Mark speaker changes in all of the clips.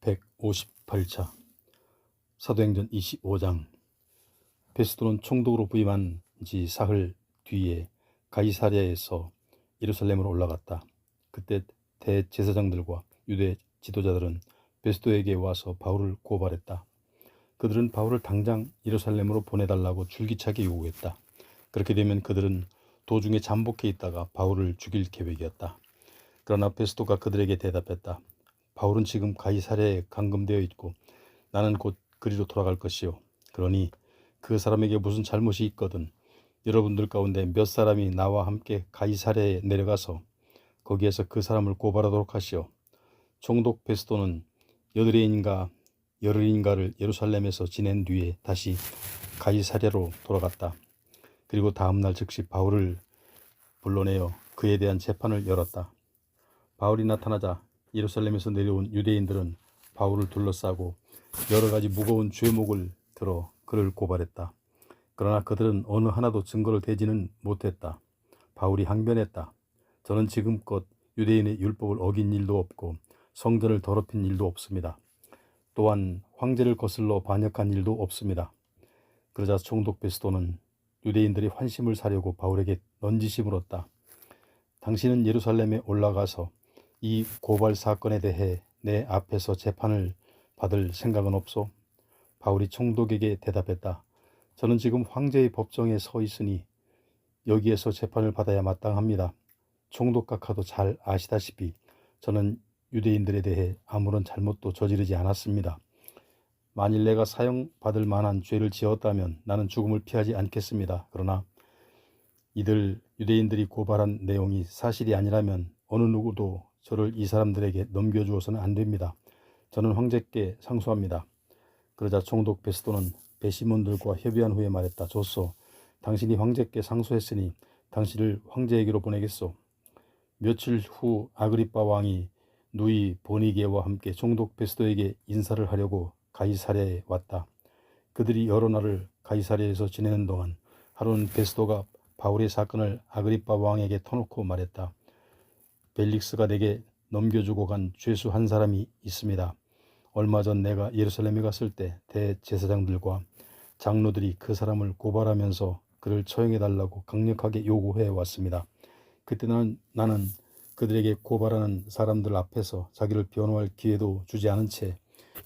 Speaker 1: 158차 사도행전 25장. 베스도는 총독으로 부임한 지 사흘 뒤에 가이사랴에서 예루살렘으로 올라갔다. 그때 대제사장들과 유대 지도자들은 베스도에게 와서 바울을 고발했다. 그들은 바울을 당장 예루살렘으로 보내달라고 줄기차게 요구했다. 그렇게 되면 그들은 도중에 잠복해 있다가 바울을 죽일 계획이었다. 그러나 베스도가 그들에게 대답했다. 바울은 지금 가이사랴에 감금되어 있고 나는 곧 그리로 돌아갈 것이요. 그러니 그 사람에게 무슨 잘못이 있거든 여러분들 가운데 몇 사람이 나와 함께 가이사랴에 내려가서 거기에서 그 사람을 고발하도록 하시오. 총독 베스도는 열흘인가를 예루살렘에서 지낸 뒤에 다시 가이사랴로 돌아갔다. 그리고 다음 날 즉시 바울을 불러내어 그에 대한 재판을 열었다. 바울이 나타나자 예루살렘에서 내려온 유대인들은 바울을 둘러싸고 여러 가지 무거운 죄목을 들어 그를 고발했다. 그러나 그들은 어느 하나도 증거를 대지는 못했다. 바울이 항변했다. 저는 지금껏 유대인의 율법을 어긴 일도 없고 성전을 더럽힌 일도 없습니다. 또한 황제를 거슬러 반역한 일도 없습니다. 그러자 총독 베스도는 유대인들이 환심을 사려고 바울에게 넌지시 물었다. 당신은 예루살렘에 올라가서 이 고발 사건에 대해 내 앞에서 재판을 받을 생각은 없소? 바울이 총독에게 대답했다. 저는 지금 황제의 법정에 서 있으니 여기에서 재판을 받아야 마땅합니다. 총독 각하도 잘 아시다시피 저는 유대인들에 대해 아무런 잘못도 저지르지 않았습니다. 만일 내가 사형받을 만한 죄를 지었다면 나는 죽음을 피하지 않겠습니다. 그러나 이들 유대인들이 고발한 내용이 사실이 아니라면 어느 누구도 저를 이 사람들에게 넘겨주어서는 안 됩니다. 저는 황제께 상소합니다. 그러자 총독 베스도는 배심원들과 협의한 후에 말했다. 좋소. 당신이 황제께 상소했으니 당신을 황제에게로 보내겠소. 며칠 후 아그리빠 왕이 누이 보니게와 함께 총독 베스도에게 인사를 하려고 가이사랴에 왔다. 그들이 여러 날을 가이사랴에서 지내는 동안 하루는 베스도가 바울의 사건을 아그리빠 왕에게 터놓고 말했다. 벨릭스가 내게 넘겨주고 간 죄수 한 사람이 있습니다. 얼마 전 내가 예루살렘에 갔을 때 대제사장들과 장로들이 그 사람을 고발하면서 그를 처형해달라고 강력하게 요구해 왔습니다. 그때 나는 그들에게 고발하는 사람들 앞에서 자기를 변호할 기회도 주지 않은 채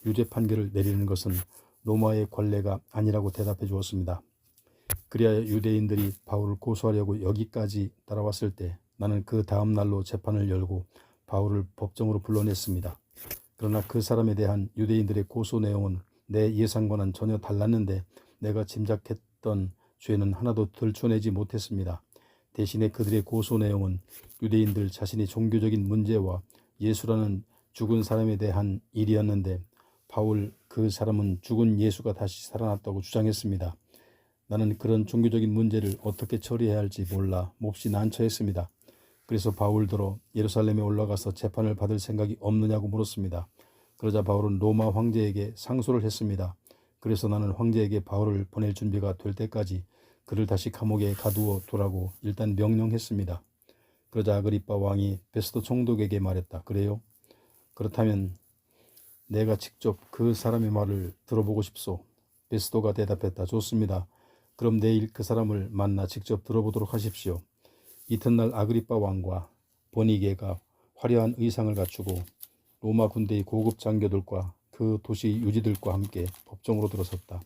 Speaker 1: 유죄 판결을 내리는 것은 로마의 관례가 아니라고 대답해 주었습니다. 그리하여 유대인들이 바울을 고소하려고 여기까지 따라왔을 때 나는 그 다음 날로 재판을 열고 바울을 법정으로 불러냈습니다. 그러나 그 사람에 대한 유대인들의 고소 내용은 내 예상과는 전혀 달랐는데 내가 짐작했던 죄는 하나도 들춰내지 못했습니다. 대신에 그들의 고소 내용은 유대인들 자신의 종교적인 문제와 예수라는 죽은 사람에 대한 일이었는데 바울 그 사람은 죽은 예수가 다시 살아났다고 주장했습니다. 나는 그런 종교적인 문제를 어떻게 처리해야 할지 몰라 몹시 난처했습니다. 그래서 바울더러 예루살렘에 올라가서 재판을 받을 생각이 없느냐고 물었습니다. 그러자 바울은 로마 황제에게 상소를 했습니다. 그래서 나는 황제에게 바울을 보낼 준비가 될 때까지 그를 다시 감옥에 가두어 두라고 일단 명령했습니다. 그러자 아그리빠 왕이 베스도 총독에게 말했다. 그래요? 그렇다면 내가 직접 그 사람의 말을 들어보고 싶소. 베스도가 대답했다. 좋습니다. 그럼 내일 그 사람을 만나 직접 들어보도록 하십시오. 이튿날 아그리빠 왕과 보니게가 화려한 의상을 갖추고 로마 군대의 고급 장교들과 그 도시 유지들과 함께 법정으로 들어섰다.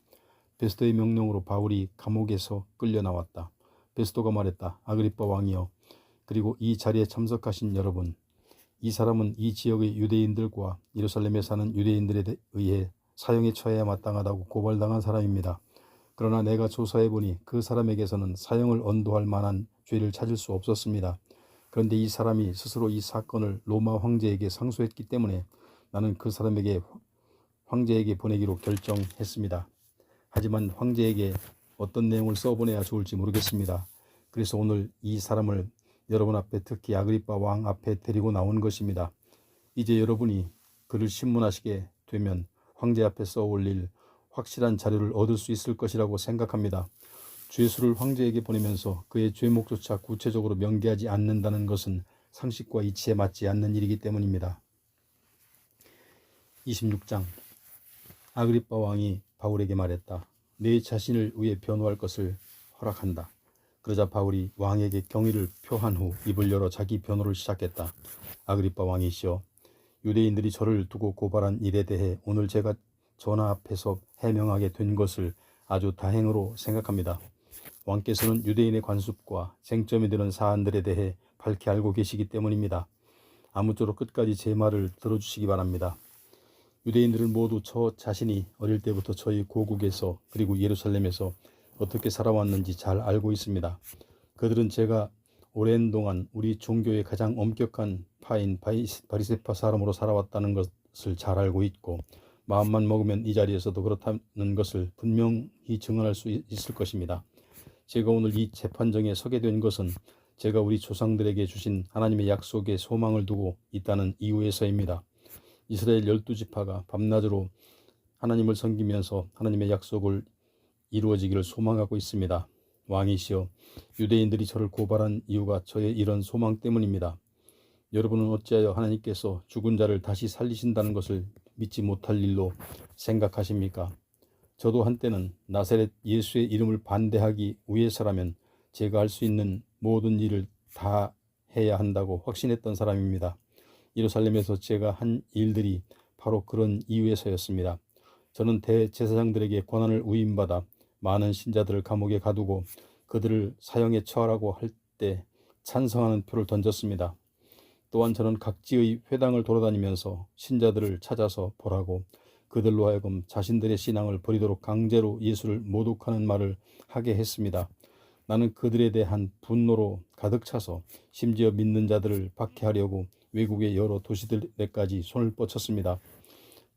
Speaker 1: 베스도의 명령으로 바울이 감옥에서 끌려 나왔다. 베스도가 말했다. 아그리빠 왕이여, 그리고 이 자리에 참석하신 여러분, 이 사람은 이 지역의 유대인들과 예루살렘에 사는 유대인들에 의해 사형에 처해야 마땅하다고 고발당한 사람입니다. 그러나 내가 조사해보니 그 사람에게서는 사형을 언도할 만한 죄를 찾을 수 없었습니다. 그런데 이 사람이 스스로 이 사건을 로마 황제에게 상소했기 때문에 나는 그 사람에게 황제에게 보내기로 결정했습니다. 하지만 황제에게 어떤 내용을 써보내야 좋을지 모르겠습니다. 그래서 오늘 이 사람을 여러분 앞에, 특히 아그리빠 왕 앞에 데리고 나온 것입니다. 이제 여러분이 그를 신문하시게 되면 황제 앞에 써올릴 확실한 자료를 얻을 수 있을 것이라고 생각합니다. 죄수를 황제에게 보내면서 그의 죄목조차 구체적으로 명기하지 않는다는 것은 상식과 이치에 맞지 않는 일이기 때문입니다. 26장. 아그리빠 왕이 바울에게 말했다. 내 자신을 위해 변호할 것을 허락한다. 그러자 바울이 왕에게 경의를 표한 후 입을 열어 자기 변호를 시작했다. 아그리빠 왕이시여, 유대인들이 저를 두고 고발한 일에 대해 오늘 제가 전하 앞에서 해명하게 된 것을 아주 다행으로 생각합니다. 왕께서는 유대인의 관습과 쟁점이 되는 사안들에 대해 밝히 알고 계시기 때문입니다. 아무쪼록 끝까지 제 말을 들어주시기 바랍니다. 유대인들은 모두 저 자신이 어릴 때부터 저희 고국에서 그리고 예루살렘에서 어떻게 살아왔는지 잘 알고 있습니다. 그들은 제가 오랜 동안 우리 종교의 가장 엄격한 파인 바리새파 사람으로 살아왔다는 것을 잘 알고 있고, 마음만 먹으면 이 자리에서도 그렇다는 것을 분명히 증언할 수 있을 것입니다. 제가 오늘 이 재판정에 서게 된 것은 제가 우리 조상들에게 주신 하나님의 약속에 소망을 두고 있다는 이유에서입니다. 이스라엘 12지파가 밤낮으로 하나님을 섬기면서 하나님의 약속을 이루어지기를 소망하고 있습니다. 왕이시여, 유대인들이 저를 고발한 이유가 저의 이런 소망 때문입니다. 여러분은 어찌하여 하나님께서 죽은 자를 다시 살리신다는 것을 믿지 못할 일로 생각하십니까? 저도 한때는 나사렛 예수의 이름을 반대하기 위해서라면 제가 할 수 있는 모든 일을 다 해야 한다고 확신했던 사람입니다. 예루살렘에서 제가 한 일들이 바로 그런 이유에서였습니다. 저는 대제사장들에게 권한을 위임받아 많은 신자들을 감옥에 가두고 그들을 사형에 처하라고 할 때 찬성하는 표를 던졌습니다. 또한 저는 각지의 회당을 돌아다니면서 신자들을 찾아서 보라고 그들로 하여금 자신들의 신앙을 버리도록 강제로 예수를 모독하는 말을 하게 했습니다. 나는 그들에 대한 분노로 가득 차서 심지어 믿는 자들을 박해하려고 외국의 여러 도시들에까지 손을 뻗쳤습니다.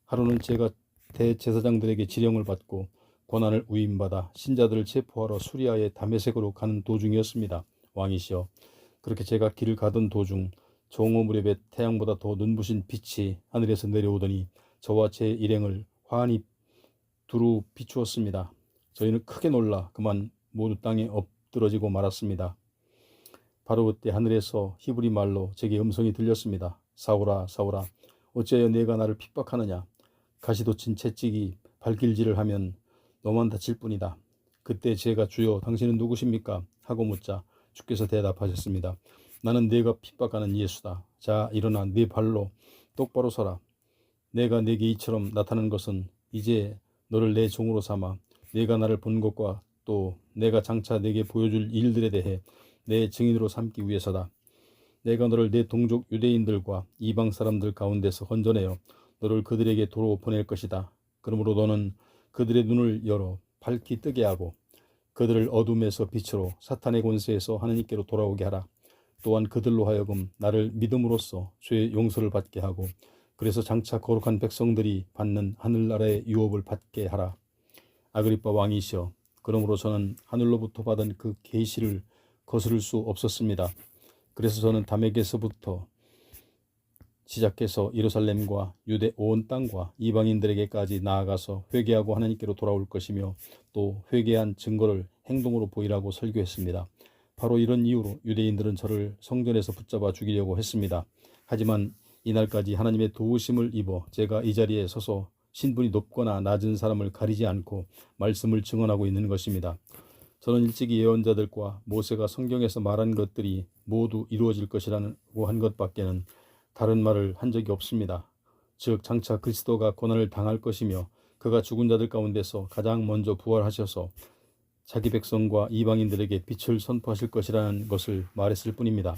Speaker 1: 하루는 제가 대제사장들에게 지령을 받고 권한을 위임받아 신자들을 체포하러 수리아의 다메섹으로 가는 도중이었습니다. 왕이시여, 그렇게 제가 길을 가던 도중 정오 무렵에 태양보다 더 눈부신 빛이 하늘에서 내려오더니 저와 제 일행을 환히 두루 비추었습니다. 저희는 크게 놀라 그만 모두 땅에 엎드러지고 말았습니다. 바로 그때 하늘에서 히브리 말로 제게 음성이 들렸습니다. 사울아, 사울아, 어찌하여 내가 나를 핍박하느냐? 가시돋친 채찍이 발길질을 하면 너만 다칠 뿐이다. 그때 제가 주여 당신은 누구십니까? 하고 묻자 주께서 대답하셨습니다. 나는 네가 핍박하는 예수다. 자, 일어나 네 발로 똑바로 서라. 내가 네게 이처럼 나타난 것은 이제 너를 내 종으로 삼아 네가 나를 본 것과 또 내가 장차 네게 보여줄 일들에 대해 내 증인으로 삼기 위해서다. 내가 너를 내 동족 유대인들과 이방 사람들 가운데서 건져내어 너를 그들에게 도로 보낼 것이다. 그러므로 너는 그들의 눈을 열어 밝히 뜨게 하고 그들을 어둠에서 빛으로 사탄의 권세에서 하나님께로 돌아오게 하라. 또한 그들로 하여금 나를 믿음으로써 죄의 용서를 받게 하고 그래서 장차 거룩한 백성들이 받는 하늘나라의 유업을 받게 하라. 아그리빠 왕이시여, 그러므로 저는 하늘로부터 받은 그 계시를 거스를 수 없었습니다. 그래서 저는 다메섹에서부터 시작해서 예루살렘과 유대 온 땅과 이방인들에게까지 나아가서 회개하고 하나님께로 돌아올 것이며 또 회개한 증거를 행동으로 보이라고 설교했습니다. 바로 이런 이유로 유대인들은 저를 성전에서 붙잡아 죽이려고 했습니다. 하지만 이날까지 하나님의 도우심을 입어 제가 이 자리에 서서 신분이 높거나 낮은 사람을 가리지 않고 말씀을 증언하고 있는 것입니다. 저는 일찍이 예언자들과 모세가 성경에서 말한 것들이 모두 이루어질 것이라고 한 것밖에는 다른 말을 한 적이 없습니다. 즉 장차 그리스도가 고난을 당할 것이며 그가 죽은 자들 가운데서 가장 먼저 부활하셔서 자기 백성과 이방인들에게 빛을 선포하실 것이라는 것을 말했을 뿐입니다.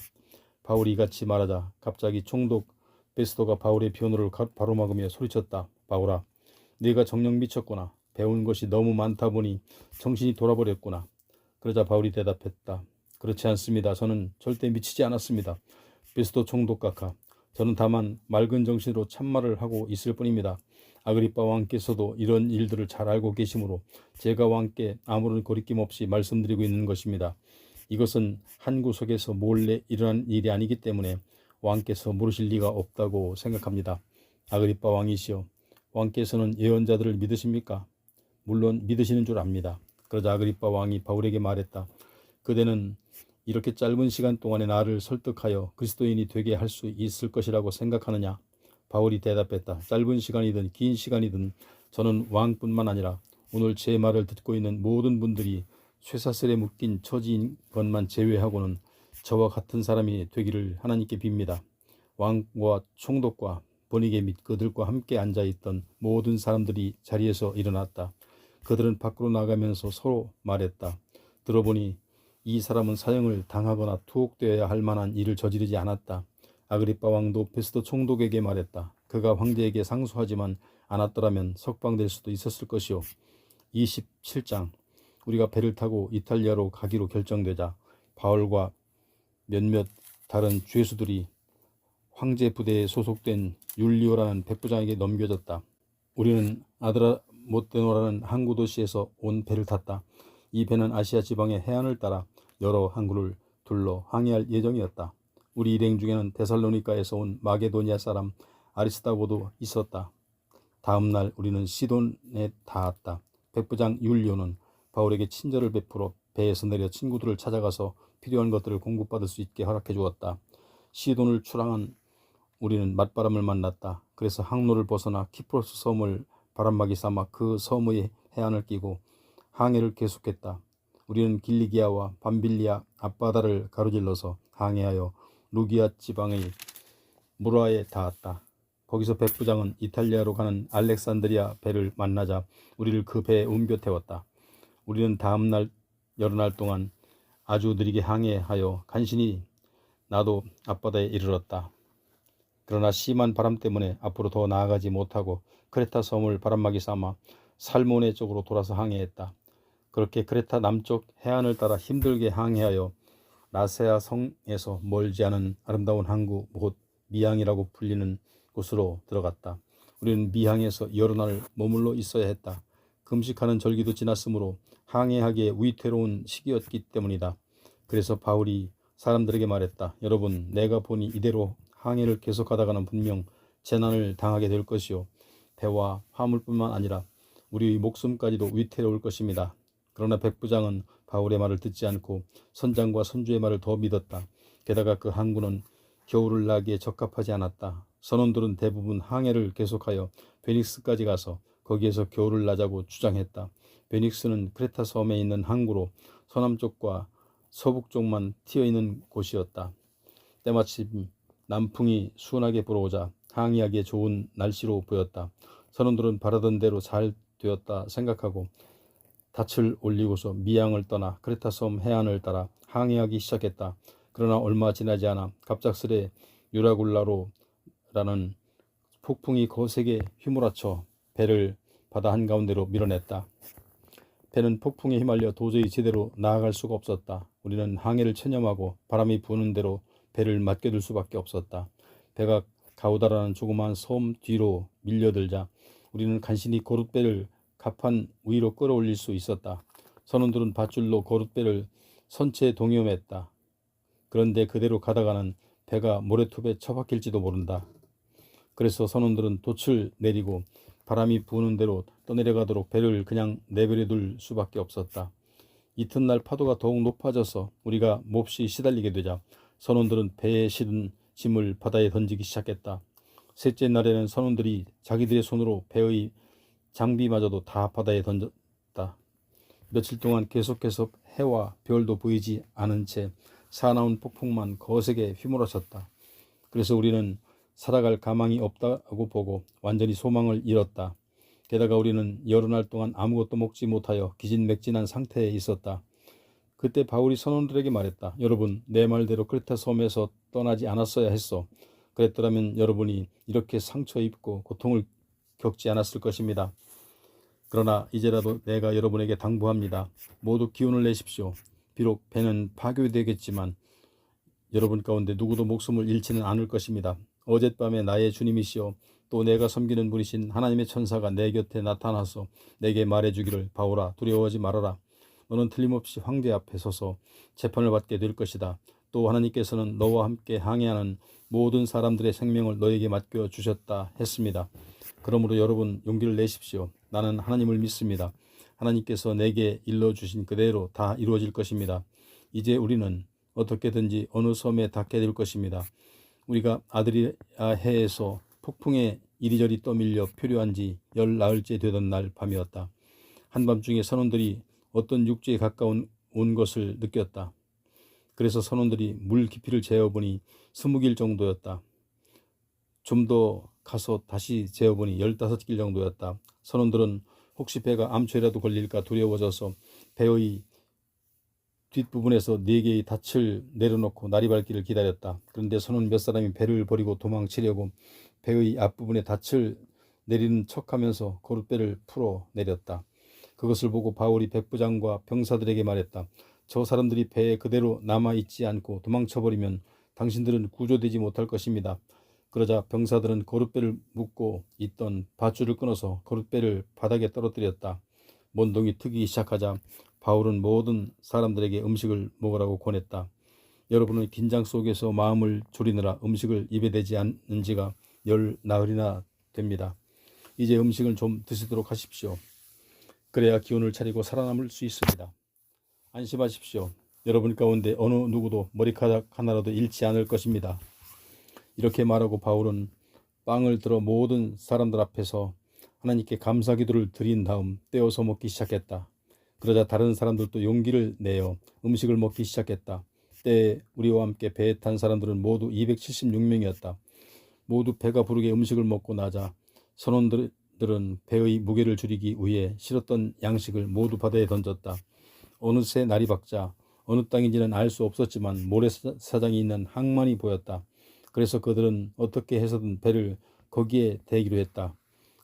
Speaker 1: 바울이 이같이 말하자 갑자기 총독 베스도가 바울의 변호를 바로막으며 소리쳤다. 바울아, 네가 정녕 미쳤구나. 배운 것이 너무 많다 보니 정신이 돌아버렸구나. 그러자 바울이 대답했다. 그렇지 않습니다. 저는 절대 미치지 않았습니다. 베스도 총독 각하, 저는 다만 맑은 정신으로 참말을 하고 있을 뿐입니다. 아그리빠 왕께서도 이런 일들을 잘 알고 계시므로 제가 왕께 아무런 거리낌 없이 말씀드리고 있는 것입니다. 이것은 한 구석에서 몰래 일어난 일이 아니기 때문에 왕께서 모르실 리가 없다고 생각합니다. 아그리빠 왕이시여, 왕께서는 예언자들을 믿으십니까? 물론 믿으시는 줄 압니다. 그러자 아그리빠 왕이 바울에게 말했다. 그대는 이렇게 짧은 시간 동안에 나를 설득하여 그리스도인이 되게 할 수 있을 것이라고 생각하느냐? 바울이 대답했다. 짧은 시간이든 긴 시간이든 저는 왕뿐만 아니라 오늘 제 말을 듣고 있는 모든 분들이 쇠사슬에 묶인 처지인 것만 제외하고는 저와 같은 사람이 되기를 하나님께 빕니다. 왕과 총독과 번이게 및 그들과 함께 앉아있던 모든 사람들이 자리에서 일어났다. 그들은 밖으로 나가면서 서로 말했다. 들어보니 이 사람은 사형을 당하거나 투옥되어야 할 만한 일을 저지르지 않았다. 아그리빠 왕도 페스도 총독에게 말했다. 그가 황제에게 상소하지만 않았더라면 석방될 수도 있었을 것이요. 27장. 우리가 배를 타고 이탈리아로 가기로 결정되자 바울과 몇몇 다른 죄수들이 황제 부대에 소속된 율리오라는 백부장에게 넘겨졌다. 우리는 아드라모테노라는 항구 도시에서 온 배를 탔다. 이 배는 아시아 지방의 해안을 따라 여러 항구를 둘러 항해할 예정이었다. 우리 일행 중에는 데살로니가에서 온 마게도니아 사람 아리스다고도 있었다. 다음 날 우리는 시돈에 닿았다. 백부장 율리오는 바울에게 친절을 베풀어 배에서 내려 친구들을 찾아가서 필요한 것들을 공급받을 수 있게 허락해 주었다. 시돈을 출항한 우리는 맞바람을 만났다. 그래서 항로를 벗어나 키프로스 섬을 바람막이 삼아 그 섬의 해안을 끼고 항해를 계속했다. 우리는 길리기아와 밤빌리아 앞바다를 가로질러서 항해하여 루기아 지방의 무라에 닿았다. 거기서 백부장은 이탈리아로 가는 알렉산드리아 배를 만나자 우리를 그 배에 옮겨 태웠다. 우리는 다음 날 여러 날 동안 아주 느리게 항해하여 간신히 나도 앞바다에 이르렀다. 그러나 심한 바람 때문에 앞으로 더 나아가지 못하고 크레타 섬을 바람막이 삼아 살모네 쪽으로 돌아서 항해했다. 그렇게 크레타 남쪽 해안을 따라 힘들게 항해하여 라세아 성에서 멀지 않은 아름다운 항구 곧 미항이라고 불리는 곳으로 들어갔다. 우리는 미항에서 여러 날 머물러 있어야 했다. 금식하는 절기도 지났으므로 항해하기에 위태로운 시기였기 때문이다. 그래서 바울이 사람들에게 말했다. 여러분, 내가 보니 이대로 항해를 계속하다가는 분명 재난을 당하게 될 것이요. 배와 화물뿐만 아니라 우리의 목숨까지도 위태로울 것입니다. 그러나 백부장은 바울의 말을 듣지 않고 선장과 선주의 말을 더 믿었다. 게다가 그 항구는 겨울을 나기에 적합하지 않았다. 선원들은 대부분 항해를 계속하여 베닉스까지 가서 거기에서 겨울을 나자고 주장했다. 베닉스는 크레타 섬에 있는 항구로 서남쪽과 서북쪽만 튀어있는 곳이었다. 때마침 남풍이 순하게 불어오자 항해하기에 좋은 날씨로 보였다. 선원들은 바라던 대로 잘 되었다 생각하고 닻을 올리고서 미항을 떠나 크레타 섬 해안을 따라 항해하기 시작했다. 그러나 얼마 지나지 않아 갑작스레 유라굴라로라는 폭풍이 거세게 휘몰아쳐 배를 바다 한가운데로 밀어냈다. 배는 폭풍에 휘말려 도저히 제대로 나아갈 수가 없었다. 우리는 항해를 체념하고 바람이 부는 대로 배를 맡겨둘 수밖에 없었다. 배가 가우다라는 조그마한 섬 뒤로 밀려들자 우리는 간신히 고룻배를 갑판 위로 끌어올릴 수 있었다. 선원들은 밧줄로 고룻배를 선체에 동여맸다. 그런데 그대로 가다가는 배가 모래톱에 처박힐지도 모른다. 그래서 선원들은 돛을 내리고 바람이 부는 대로 떠내려가도록 배를 그냥 내버려 둘 수밖에 없었다. 이튿날 파도가 더욱 높아져서 우리가 몹시 시달리게 되자 선원들은 배에 실은 짐을 바다에 던지기 시작했다. 셋째 날에는 선원들이 자기들의 손으로 배의 장비마저도 다 바다에 던졌다. 며칠 동안 계속해서 해와 별도 보이지 않은 채 사나운 폭풍만 거세게 휘몰아쳤다. 그래서 우리는 살아갈 가망이 없다고 보고 완전히 소망을 잃었다. 게다가 우리는 여러 날 동안 아무것도 먹지 못하여 기진맥진한 상태에 있었다. 그때 바울이 선원들에게 말했다. 여러분, 내 말대로 크레타 섬에서 떠나지 않았어야 했어. 그랬더라면 여러분이 이렇게 상처 입고 고통을 겪지 않았을 것입니다. 그러나 이제라도 내가 여러분에게 당부합니다. 모두 기운을 내십시오. 비록 배는 파괴되겠지만 여러분 가운데 누구도 목숨을 잃지는 않을 것입니다. 어젯밤에 나의 주님이시여 또 내가 섬기는 분이신 하나님의 천사가 내 곁에 나타나서 내게 말해주기를 바울아 두려워하지 말아라. 너는 틀림없이 황제 앞에 서서 재판을 받게 될 것이다. 또 하나님께서는 너와 함께 항해하는 모든 사람들의 생명을 너에게 맡겨주셨다 했습니다. 그러므로 여러분 용기를 내십시오. 나는 하나님을 믿습니다. 하나님께서 내게 일러주신 그대로 다 이루어질 것입니다. 이제 우리는 어떻게든지 어느 섬에 닿게 될 것입니다. 우리가 아드리아해에서 폭풍에 이리저리 떠밀려 표류한 지 10나흘째 되던 날 밤이었다. 한밤중에 선원들이 어떤 육지에 가까운 온 것을 느꼈다. 그래서 선원들이 물 깊이를 재어보니 20길 정도였다. 좀 더 가서 다시 재어보니 15길 정도였다. 선원들은 혹시 배가 암초에라도 걸릴까 두려워져서 배의 뒷부분에서 4개의 닻을 내려놓고 날이 밝기를 기다렸다. 그런데 선원 몇 사람이 배를 버리고 도망치려고 배의 앞부분에 닻을 내리는 척하면서 거룻배를 풀어 내렸다. 그것을 보고 바울이 백부장과 병사들에게 말했다. 저 사람들이 배에 그대로 남아있지 않고 도망쳐버리면 당신들은 구조되지 못할 것입니다. 그러자 병사들은 거룻배를 묶고 있던 밧줄을 끊어서 거룻배를 바닥에 떨어뜨렸다. 먼동이 트기 시작하자 바울은 모든 사람들에게 음식을 먹으라고 권했다. 여러분은 긴장 속에서 마음을 졸이느라 음식을 입에 대지 않은 지가 10나흘이나 됩니다. 이제 음식을 좀 드시도록 하십시오. 그래야 기운을 차리고 살아남을 수 있습니다. 안심하십시오. 여러분 가운데 어느 누구도 머리카락 하나라도 잃지 않을 것입니다. 이렇게 말하고 바울은 빵을 들어 모든 사람들 앞에서 하나님께 감사 기도를 드린 다음 떼어서 먹기 시작했다. 그러자 다른 사람들도 용기를 내어 음식을 먹기 시작했다. 때에 우리와 함께 배에 탄 사람들은 모두 276명이었다. 모두 배가 부르게 음식을 먹고 나자 선원들은 배의 무게를 줄이기 위해 실었던 양식을 모두 바다에 던졌다. 어느새 날이 밝자 어느 땅인지는 알 수 없었지만 모래사장이 있는 항만이 보였다. 그래서 그들은 어떻게 해서든 배를 거기에 대기로 했다.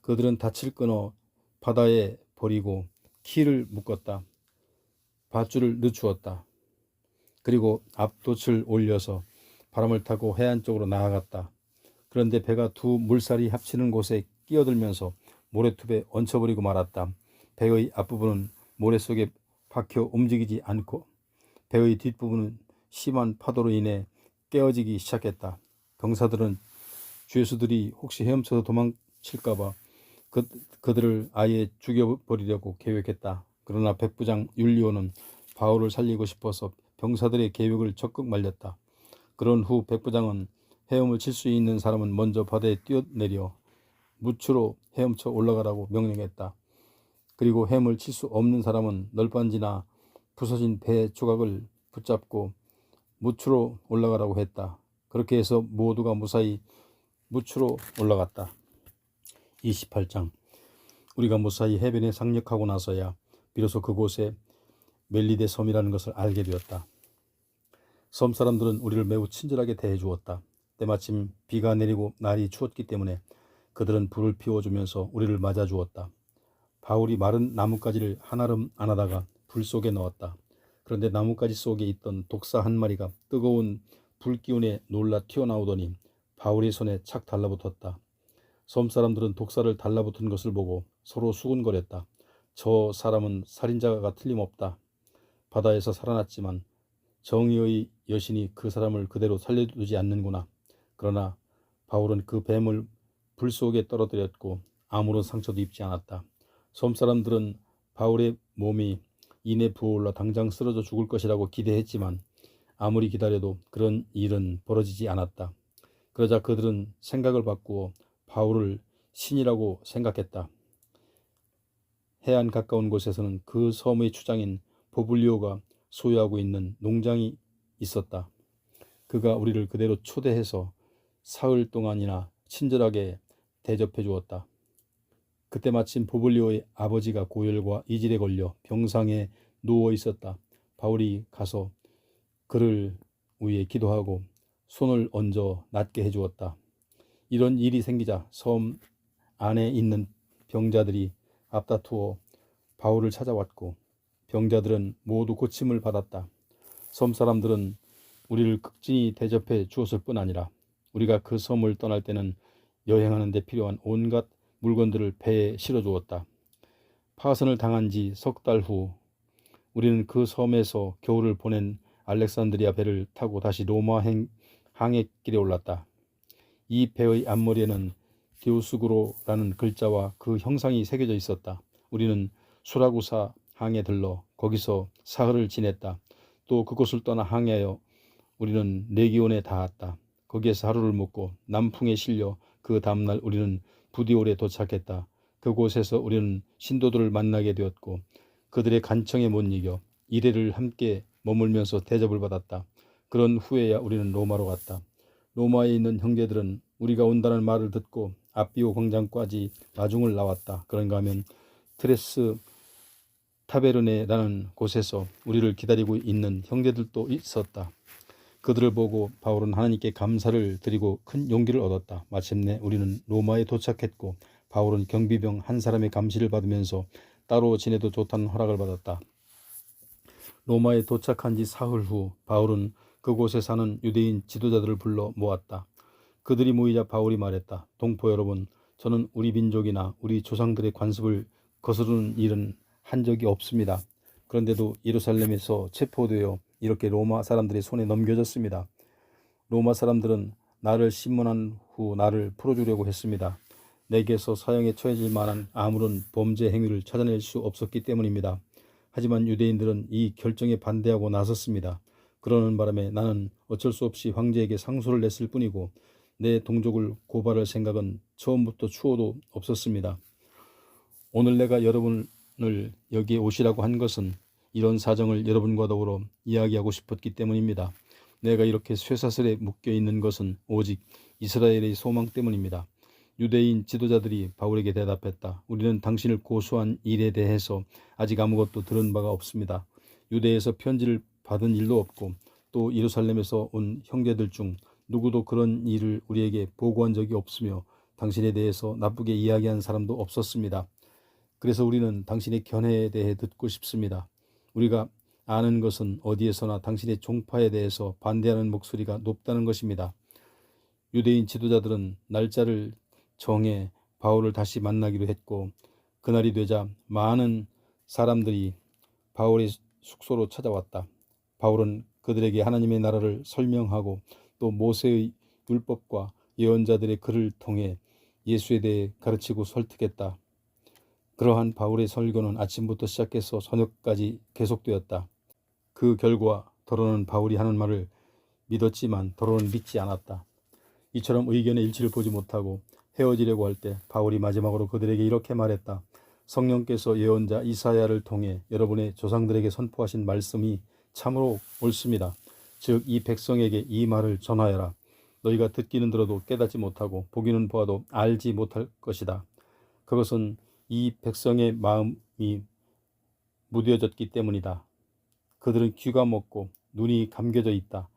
Speaker 1: 그들은 닻을 끊어 바다에 버리고 키를 묶었다. 밧줄을 늦추었다. 그리고 앞돛을 올려서 바람을 타고 해안 쪽으로 나아갔다. 그런데 배가 두 물살이 합치는 곳에 끼어들면서 모래톱에 얹혀버리고 말았다. 배의 앞부분은 모래 속에 박혀 움직이지 않고 배의 뒷부분은 심한 파도로 인해 깨어지기 시작했다. 병사들은 죄수들이 혹시 헤엄쳐서 도망칠까봐 그들을 아예 죽여버리려고 계획했다. 그러나 백부장 율리오는 바울을 살리고 싶어서 병사들의 계획을 적극 말렸다. 그런 후 백부장은 헤엄을 칠 수 있는 사람은 먼저 바다에 뛰어내려 무추로 헤엄쳐 올라가라고 명령했다. 그리고 헤엄을 칠 수 없는 사람은 널빤지나 부서진 배 조각을 붙잡고 무추로 올라가라고 했다. 그렇게 해서 모두가 무사히 무추로 올라갔다. 28장. 우리가 무사히 해변에 상륙하고 나서야 비로소 그곳에 멜리데 섬이라는 것을 알게 되었다. 섬 사람들은 우리를 매우 친절하게 대해 주었다. 때마침 비가 내리고 날이 추웠기 때문에 그들은 불을 피워주면서 우리를 맞아 주었다. 바울이 마른 나뭇가지를 한아름 안아다가 불 속에 넣었다. 그런데 나뭇가지 속에 있던 독사 한 마리가 뜨거운 불기운에 놀라 튀어나오더니 바울의 손에 착 달라붙었다. 섬 사람들은 독사를 달라붙은 것을 보고 서로 수군거렸다. 저 사람은 살인자가 틀림없다. 바다에서 살아났지만 정의의 여신이 그 사람을 그대로 살려두지 않는구나. 그러나 바울은 그 뱀을 불 속에 떨어뜨렸고 아무런 상처도 입지 않았다. 섬 사람들은 바울의 몸이 이내 부어올라 당장 쓰러져 죽을 것이라고 기대했지만 아무리 기다려도 그런 일은 벌어지지 않았다. 그러자 그들은 생각을 바꾸어 바울을 신이라고 생각했다. 해안 가까운 곳에서는 그 섬의 주장인 보블리오가 소유하고 있는 농장이 있었다. 그가 우리를 그대로 초대해서 사흘 동안이나 친절하게 대접해 주었다. 그때 마침 보블리오의 아버지가 고열과 이질에 걸려 병상에 누워 있었다. 바울이 가서 그를 위해 기도하고 손을 얹어 낫게 해주었다. 이런 일이 생기자 섬 안에 있는 병자들이 앞다투어 바울을 찾아왔고 병자들은 모두 고침을 받았다. 섬 사람들은 우리를 극진히 대접해 주었을 뿐 아니라 우리가 그 섬을 떠날 때는 여행하는 데 필요한 온갖 물건들을 배에 실어주었다. 파선을 당한 지 석 달 후 우리는 그 섬에서 겨울을 보낸 알렉산드리아 배를 타고 다시 로마 항해길에 올랐다. 이 배의 앞머리에는 디오스구로라는 글자와 그 형상이 새겨져 있었다. 우리는 수라구사 항에 들러 거기서 사흘을 지냈다. 또 그곳을 떠나 항해하여 우리는 레기온에 닿았다. 거기에서 하루를 묵고 남풍에 실려 그 다음날 우리는 부디올에 도착했다. 그곳에서 우리는 신도들을 만나게 되었고 그들의 간청에 못 이겨 이래를 함께 머물면서 대접을 받았다. 그런 후에야 우리는 로마로 갔다. 로마에 있는 형제들은 우리가 온다는 말을 듣고 앞비오 광장까지 마중을 나왔다. 그런가 하면 트레스 타베르네라는 곳에서 우리를 기다리고 있는 형제들도 있었다. 그들을 보고 바울은 하나님께 감사를 드리고 큰 용기를 얻었다. 마침내 우리는 로마에 도착했고 바울은 경비병 한 사람의 감시를 받으면서 따로 지내도 좋다는 허락을 받았다. 로마에 도착한 지 사흘 후 바울은 그곳에 사는 유대인 지도자들을 불러 모았다. 그들이 모이자 바울이 말했다. 동포 여러분, 저는 우리 민족이나 우리 조상들의 관습을 거스르는 일은 한 적이 없습니다. 그런데도 예루살렘에서 체포되어 이렇게 로마 사람들의 손에 넘겨졌습니다. 로마 사람들은 나를 심문한 후 나를 풀어주려고 했습니다. 내게서 사형에 처해질 만한 아무런 범죄 행위를 찾아낼 수 없었기 때문입니다. 하지만 유대인들은 이 결정에 반대하고 나섰습니다. 그러는 바람에 나는 어쩔 수 없이 황제에게 상소를 냈을 뿐이고 내 동족을 고발할 생각은 처음부터 추호도 없었습니다. 오늘 내가 여러분을 여기에 오시라고 한 것은 이런 사정을 여러분과 더불어 이야기하고 싶었기 때문입니다. 내가 이렇게 쇠사슬에 묶여 있는 것은 오직 이스라엘의 소망 때문입니다. 유대인 지도자들이 바울에게 대답했다. 우리는 당신을 고소한 일에 대해서 아직 아무것도 들은 바가 없습니다. 유대에서 편지를 받은 일도 없고 또 예루살렘에서 온 형제들 중 누구도 그런 일을 우리에게 보고한 적이 없으며 당신에 대해서 나쁘게 이야기한 사람도 없었습니다. 그래서 우리는 당신의 견해에 대해 듣고 싶습니다. 우리가 아는 것은 어디에서나 당신의 종파에 대해서 반대하는 목소리가 높다는 것입니다. 유대인 지도자들은 날짜를 정해 바울을 다시 만나기로 했고 그날이 되자 많은 사람들이 바울의 숙소로 찾아왔다. 바울은 그들에게 하나님의 나라를 설명하고 또 모세의 율법과 예언자들의 글을 통해 예수에 대해 가르치고 설득했다. 그러한 바울의 설교는 아침부터 시작해서 저녁까지 계속되었다. 그 결과 더러는 바울이 하는 말을 믿었지만 더러는 믿지 않았다. 이처럼 의견의 일치를 보지 못하고 헤어지려고 할 때 바울이 마지막으로 그들에게 이렇게 말했다. 성령께서 예언자 이사야를 통해 여러분의 조상들에게 선포하신 말씀이 참으로 옳습니다. 즉 이 백성에게 이 말을 전하여라. 너희가 듣기는 들어도 깨닫지 못하고 보기는 보아도 알지 못할 것이다. 그것은 이 백성의 마음이 무뎌졌기 때문이다. 그들은 귀가 먹고 눈이 감겨져 있다.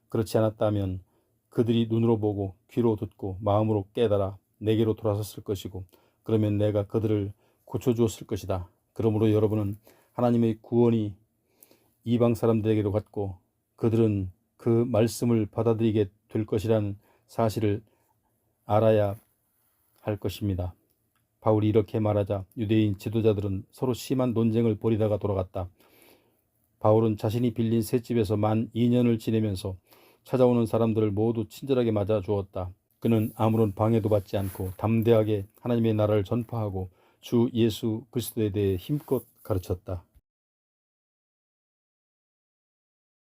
Speaker 1: 그렇지 않았다면 그들이 눈으로 보고 귀로 듣고 마음으로 깨달아 내게로 돌아섰을 것이고 그러면 내가 그들을 고쳐주었을 것이다. 그러므로 여러분은 하나님의 구원이 이방 사람들에게로 갔고 그들은 그 말씀을 받아들이게 될 것이라는 사실을 알아야 할 것입니다. 바울이 이렇게 말하자 유대인 지도자들은 서로 심한 논쟁을 벌이다가 돌아갔다. 바울은 자신이 빌린 셋집에서 만 2년을 지내면서 찾아오는 사람들을 모두 친절하게 맞아 주었다. 그는 아무런 방해도 받지 않고 담대하게 하나님의 나라를 전파하고 주 예수 그리스도에 대해 힘껏 가르쳤다.